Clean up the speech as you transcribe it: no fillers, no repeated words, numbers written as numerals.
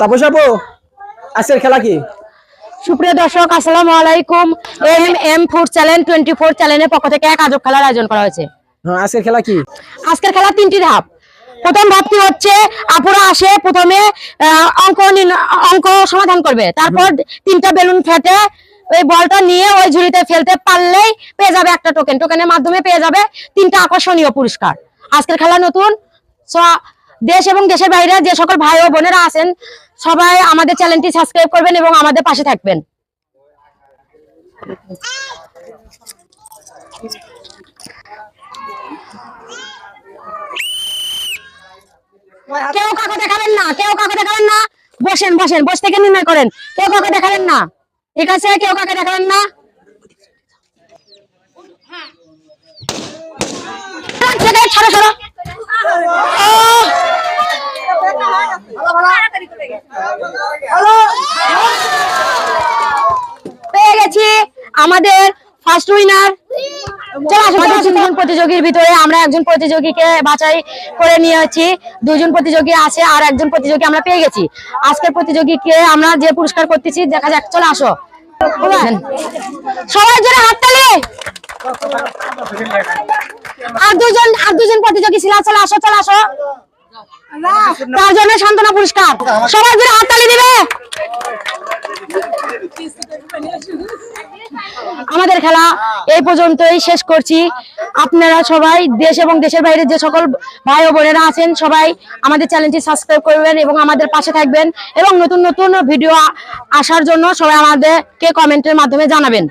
তাপস আপু, আজকের খেলা কি? সুপ্রিয় দর্শক, আসসালামু আলাইকুম। এম ফুড চ্যানেল 24 চ্যানেলের পক্ষ থেকে এক আজব খেলার আয়োজন করা হয়েছে। আজকের খেলা কি? আজকের খেলা 3টি ধাপ। প্রথম ধাপটি হচ্ছে আপুরা আসে, প্রথমে অঙ্ক সমাধান করবে, তারপর 3টা বেলুন ফেটে ওই বলটা নিয়ে ওই ঝুড়িতে ফেলতে পারলেই পেয়ে যাবে একটা টোকেন। টোকেনের মাধ্যমে পেয়ে যাবে 3টা আকর্ষণীয় পুরস্কার। আজকের খেলা নতুন, দেশ এবং দেশের বাইরে যে সকল ভাই ও বোনেরা আছেন সবাই আমাদের চ্যানেলটি সাবস্ক্রাইব করবেন এবং আমাদের পাশে থাকবেন। কেউ কাউকে দেখাবেন না, কেউ কাউকে দেখাবেন না। বসেন বসেন, বসে থেকে নির্ণয় করেন। কেউ কাউকে দেখাবেন না, ঠিক আছে? কেউ কাউকে দেখাবেন না। ছাড়ো ছাড়ো। পেয়ে গেছি আমাদের ফার্স্ট উইনার। তিনজন প্রতিযোগীর ভিতরে আমরা একজন প্রতিযোগীকে বাছাই করে নিয়েছি। 2জন প্রতিযোগী আছে আর একজন প্রতিযোগী আমরা পেয়ে গেছি। আজকের প্রতিযোগীকে আমরা যে পুরস্কার করতেছি দেখা যাক। চলে আসো সবাই, জোরে হাততালি। আর দুজন প্রতিযোগী ছিল। চলে আসো চলে আসো। তার জন্য সান্ত্বনা পুরস্কার। সবাই জোরে হাততালি দিবে। আমাদের খেলা এই পর্যন্তই শেষ করছি। আপনারা সবাই দেশ এবং দেশের বাইরে যে সকল ভাই ও বোনেরা আছেন সবাই আমাদের চ্যানেলটি সাবস্ক্রাইব করবেন এবং আমাদের পাশে থাকবেন, এবং নতুন নতুন ভিডিও আসার জন্য সবাই আমাদেরকে কমেন্টের মাধ্যমে জানাবেন।